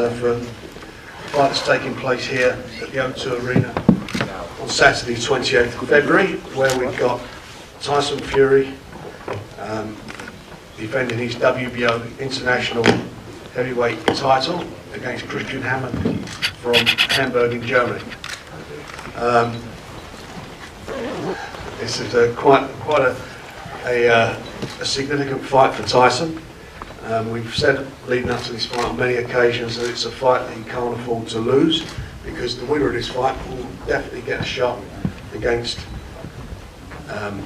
for the fight that's taking place here at the O2 Arena on Saturday 28th of February, where we've got Tyson Fury defending his WBO International Heavyweight Title against Christian Hammer from Hamburg in Germany. This is quite a significant fight for Tyson. We've said leading up to this fight on many occasions that it's a fight that he can't afford to lose, because the winner of this fight will definitely get a shot against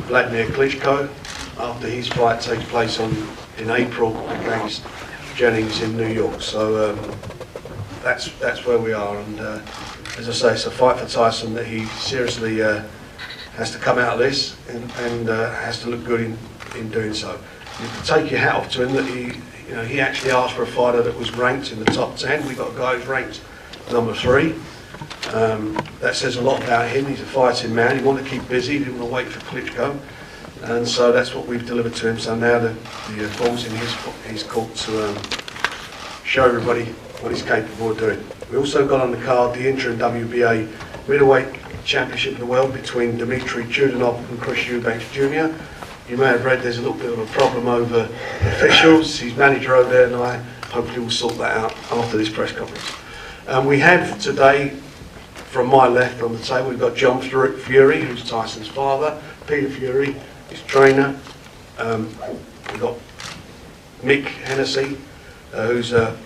Wladimir Klitschko after his fight takes place in April against Jennings in New York. So that's where we are, and as I say, it's a fight for Tyson that he seriously has to come out of this and has to look good in doing so. You can take your hat off to him that he actually asked for a fighter that was ranked in the top 10. We got a guy who's ranked number 3. That says a lot about him. He's a fighting man. He wanted to keep busy. He didn't want to wait for Klitschko, and so that's what we've delivered to him. So now the ball's in his court to show everybody what he's capable of doing. We also got on the card the interim WBA Middleweight Championship of the World between Dmitry Chudanov and Chris Eubanks Jr. You may have read there's a little bit of a problem over officials. His manager over there and I hopefully will sort that out after this press conference. We have today, from my left on the table, we've got John Fury, who's Tyson's father, Peter Fury, his trainer. We've got Mick Hennessy, who's a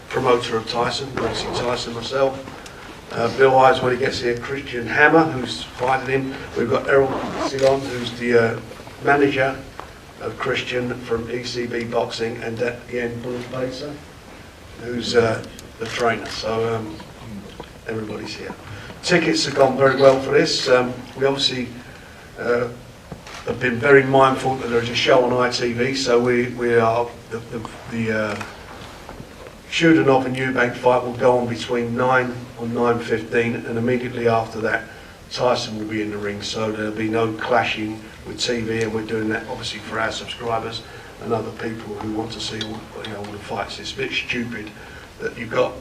promoter of Tyson, obviously Tyson myself. Bill Eyes when he gets here, Christian Hammer, who's fighting him. We've got Errol Silon, who's the manager of Christian from ECB Boxing, and again Bruce Baser, who's the trainer. So everybody's here. Tickets have gone very well for this. We obviously have been very mindful that there's a show on ITV, so we are the Chudanov and Eubank fight will go on between 9 and 9:15, and immediately after that Tyson will be in the ring, so there'll be no clashing with TV, and we're doing that obviously for our subscribers and other people who want to see all the fights. It's a bit stupid that you've got,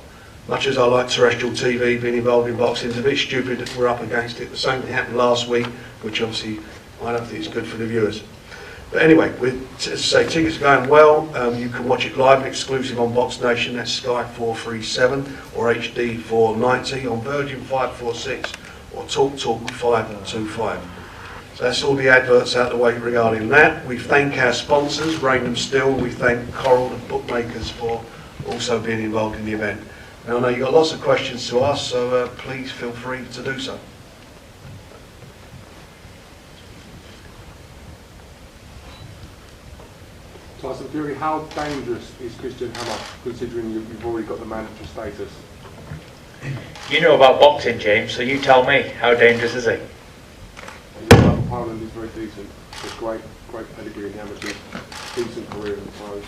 much as I like terrestrial TV, being involved in boxing, it's a bit stupid that we're up against it. The same thing happened last week, which obviously I don't think is good for the viewers. But anyway, as I say, tickets are going well. You can watch it live and exclusive on Boxnation, that's Sky 437 or HD 490, on Virgin 546 or Talk 525. So that's all the adverts out the way regarding that. We thank our sponsors, Raynham Steel. We thank Coral, the bookmakers, for also being involved in the event. Now I know you've got lots of questions to ask, so please feel free to do so. Tyson Fury, how dangerous is Christian Hammer, considering you've already got the mandatory status? You know about boxing, James, so you tell me, how dangerous is he? His opponent is very decent. It's great pedigree in the amateur, decent career in the pros.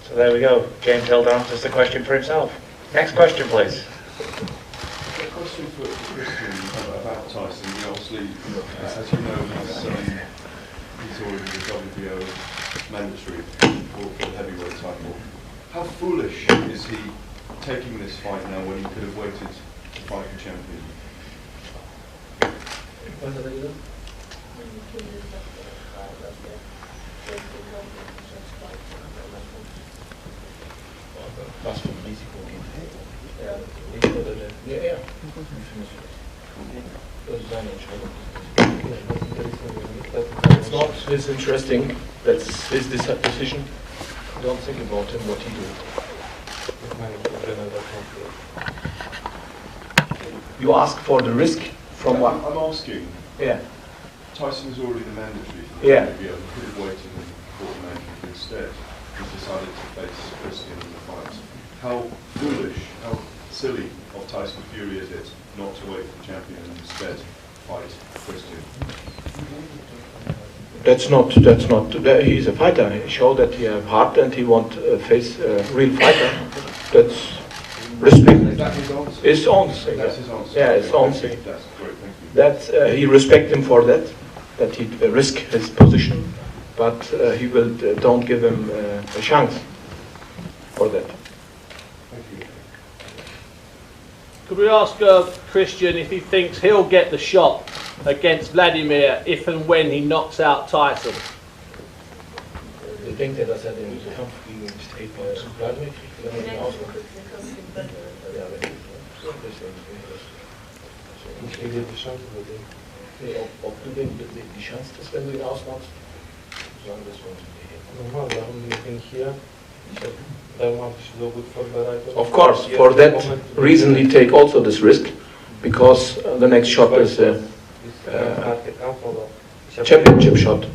So there we go. James held answers the question for himself. Next question, please. A question for Christian about Tyson. Obviously, as you know, he's already the WBO mandatory for the heavyweight title. How foolish is he taking this fight now when he could have waited to fight the champion? It's not his interesting, that's his decision. Don't think about him, what he do. You ask for the risk from what? I'm asking. Yeah. Tyson is already the mandatory for the Yeah. WBO. He could have waited and fought the mandatory instead. He decided to face Christian in the fight. How foolish, how silly of Tyson Fury is it not to wait for the champion and instead fight Christian? That's not, he's a fighter. He showed that he has heart and he wants to face a real fighter. That's respect. Is that his answer? His answer. That's his answer. Yeah, his answer. That's great, thank you. That he respect him for that he risk his position, but he will don't give him a chance for that. Thank you. Could we ask Christian if he thinks he'll get the shot against Wladimir if and when he knocks out Tyson? Ik denk dat hij in de kamp gegen Wladimir Misschien heeft de chance voor dit. Nee, op du die Chance, dass wenn du ihn ausmachst, sagen das wir uns nicht. Normal, warum bin ich hier? Darum habe ich so gut vorbereitet. Of course, for that reason he take also this risk, because the next shot is a championship shot.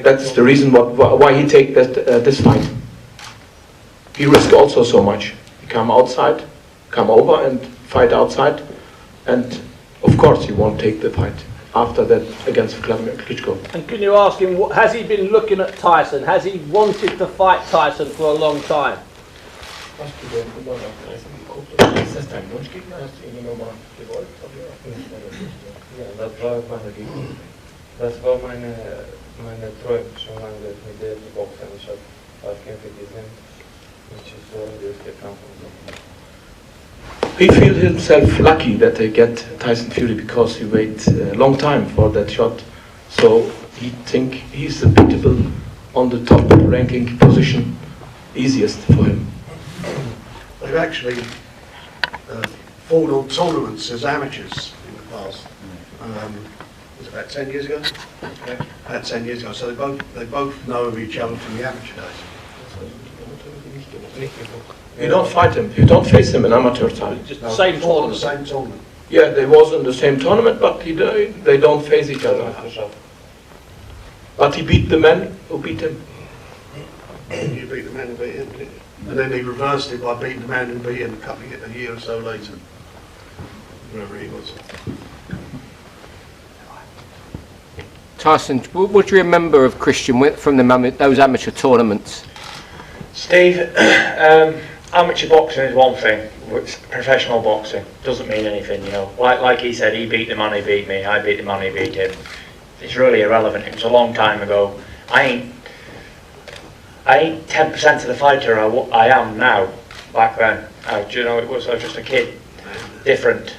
That's the reason why he take that this fight. He risk also so much. He come outside, come over and fight outside, and of course he won't take the fight after that against Wladimir Klitschko. And can you ask him, has he been looking at Tyson? Has he wanted to fight Tyson for a long time? Hast du denn immer nach Tyson geguckt? Oder ist das dein Wunschgegner? Hast du ihn immer mal gewollt? Ja, das war meine Gegner. Das war meine Träume schon lange mit der Boxen. Ich habe ein paar Kämpfe gesehen. Mit Chisora, der ist gekämpft und so. He feels himself lucky that they get Tyson Fury because he wait a long time for that shot. So he think he's unbeatable on the top ranking position, easiest for him. They've actually fought on tournaments as amateurs in the past. Was it about 10 years ago? Yeah. About 10 years ago. So they both know of each other from the amateur days. You don't fight him, you don't face him in amateur time. Just the same tournament. The same tournament. Yeah, they was in the same tournament, but they don't face each other. But he beat the man who beat him. You beat the man who beat him, didn't you? And then he reversed it by beating the man who beat him a year or so later. Wherever he was. Tyson, what do you remember of Christian from those amateur tournaments? Steve, amateur boxing is one thing. Professional boxing doesn't mean anything, you know. Like he said, he beat the man, he beat me. I beat the man, he beat him. It's really irrelevant. It was a long time ago. I ain't 10% of the fighter I am now. Back then, I was just a kid. Different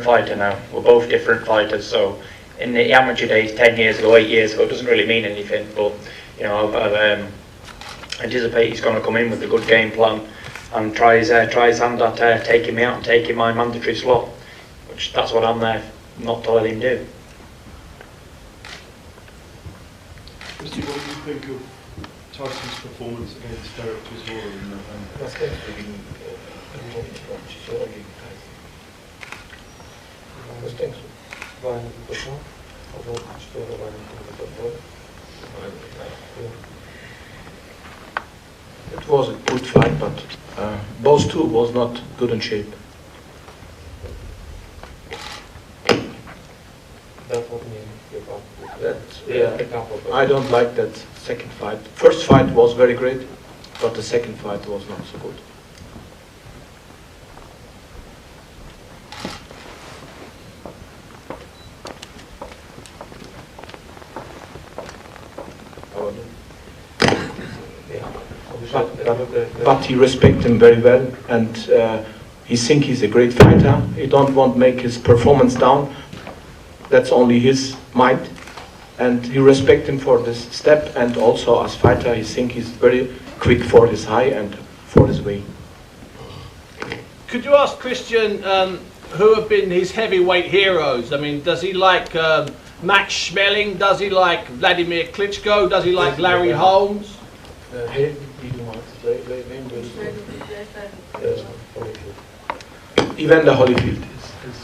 fighter now. We're both different fighters. So in the amateur days, 10 years ago, 8 years ago, it doesn't really mean anything. But you know, I've anticipate he's going to come in with a good game plan and try his hand at taking me out and taking my mandatory slot, which that's what I'm there not to let him do. Christy, what do you think of Tyson's performance against Dereck Chisora in November? Was denkst du gegen Chisora gegen Tyson? Was denkst du? War eine gute Show? Also Chisora war eine gute Show? It was a good fight, but both two was not good in shape. Dat wordt niet I don't like that second fight. First fight was very great, but the second fight was not so good. But he respects him very well, and he think he's a great fighter. He don't want to make his performance down. That's only his mind, and he respect him for this step. And also as fighter, he think he's very quick for his high and for his way. Could you ask Christian who have been his heavyweight heroes? I mean, does he like Max Schmeling? Does he like Wladimir Klitschko? Does he like Larry Holmes? Evander Holyfield is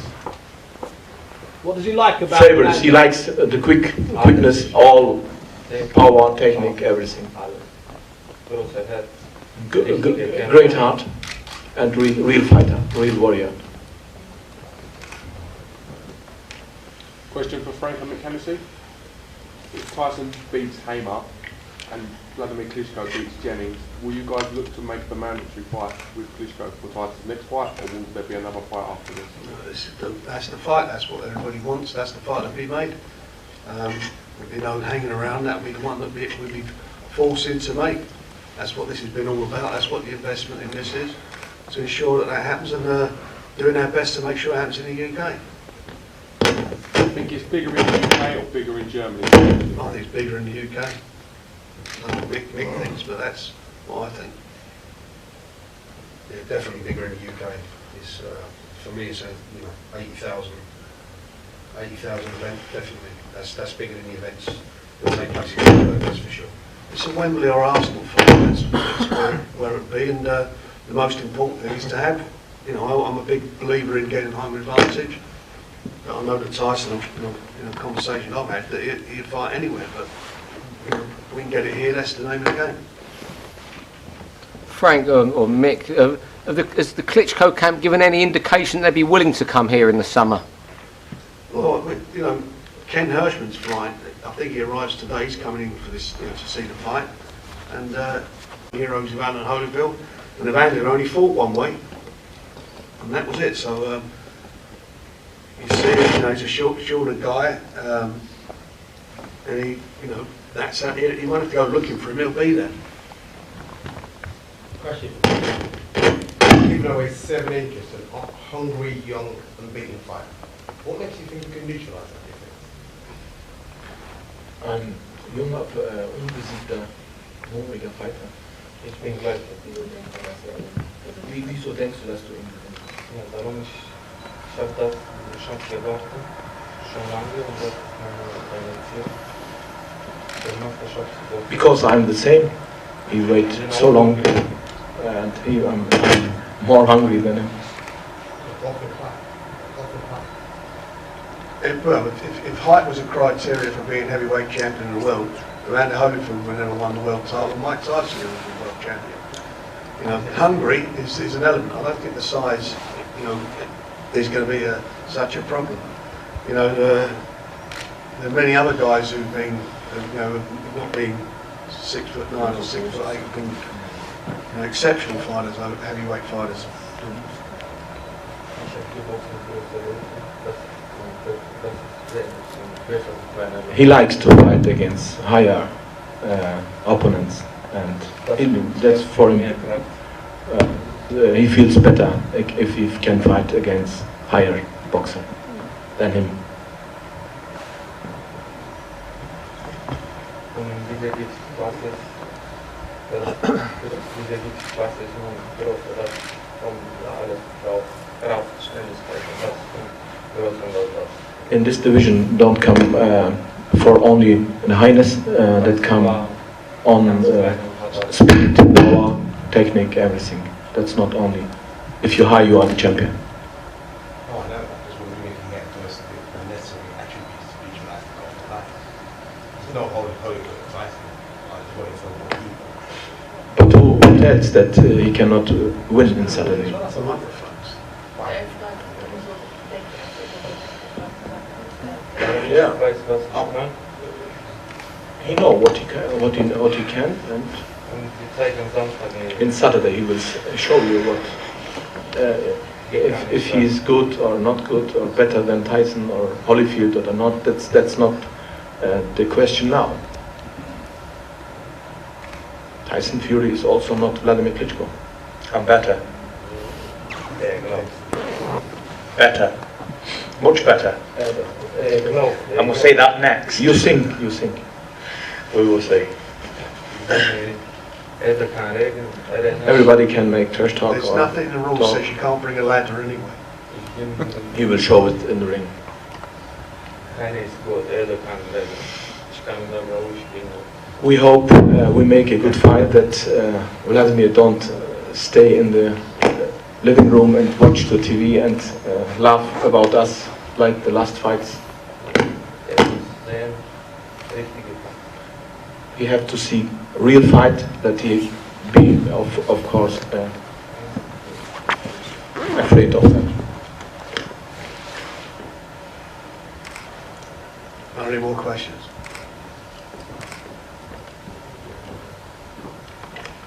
What does he like about favorites. He likes the quickness, all power, technique, everything. Great heart and real fighter, real warrior. Question for Frank and McKenzie. If Tyson beats Hamer and Wladimir Klitschko beats Jennings, will you guys look to make the mandatory fight with Klitschko for Tyson's next fight, or will there be another fight after this? That's the fight, that's what everybody wants, that's the fight that will be made. There'll be no hanging around, that'll be the one that we'll be forcing to make. That's what this has been all about, that's what the investment in this is, to ensure that that happens, and the doing our best to make sure it happens in the UK. I think it's bigger in the UK or bigger in Germany? I think it's bigger in the UK. Big things, but that's what I think. Yeah, definitely bigger in the UK. It's, for me, it's a 80,000 event, definitely. That's bigger than the events that take place in Europe, that's for sure. It's a Wembley or Arsenal fight, that's where it be, and the most important thing is to have, I'm a big believer in getting home advantage. But I know that Tyson, in a conversation I've had, that he'd fight anywhere, but if we can get it here, that's the name of the game. Frank or Mick, has the Klitschko camp given any indication they'd be willing to come here in the summer? Well, Ken Hirschman's flying. I think he arrives today. He's coming in for this, to see the fight. And heroes of Alan Holyfield, and Evander only fought one way, and that was it. So you see, he's a shorter guy, and he, that's how he won't have to go looking for him. He'll be there. Question. Even though he's 7 inches, a hungry, young, unbeaten fighter, what makes you think you can neutralise that defense? Ein junger, unbesiegter, hungriger Fighter. Ich bin gleich. Wieso denkst du, dass du ihn gewinnst? Ja, darum ich habe das schon gewartet, schon lange, und das ist meine Ziel. Der Meisterschaft. Because I'm the same. He waited so long, and I'm more hungry than him. If height was a criteria for being heavyweight champion in the world, Evander Holyfield would never won the world title. Mike Tyson would be world champion. Hungry is an element. I don't think the size, is going to be such a problem. There are many other guys who've been, not being 6'9" or 6'8", have been exceptional fighters, heavyweight fighters. He likes to fight against higher opponents, and that's for him. He feels better if he can fight against higher boxer than him. In this division don't come for only the highness, that come on speed, power, technique, everything. That's not only, if you're high, you are the champion. Oh, I know that. Just wondering if you can get first the necessary attributes to neutralise the golf fight. There's no holy Tyson. I just wanted to know more people. But who tells that he cannot win in Saturday? That's a microphones. Ja. Weiß was ich meine. He know what he can, and Und die zeigen am Samstag in Saturday he will show you what if he is good or not good, or better than Tyson or Holyfield or not. That's not the question now. Tyson Fury is also not Wladimir Klitschko. I'm better. Better. Much better. And we'll see that next. You think. We will see. Everybody can make trash talk. There's or nothing in the rules talk. says you can't bring a ladder anyway. He will show it in the ring. We hope we make a good fight, that Wladimir don't stay in the living room and watch the TV and laugh about us like the last fights. We have to see a real fight, that he be of course afraid of them. Are there any more questions?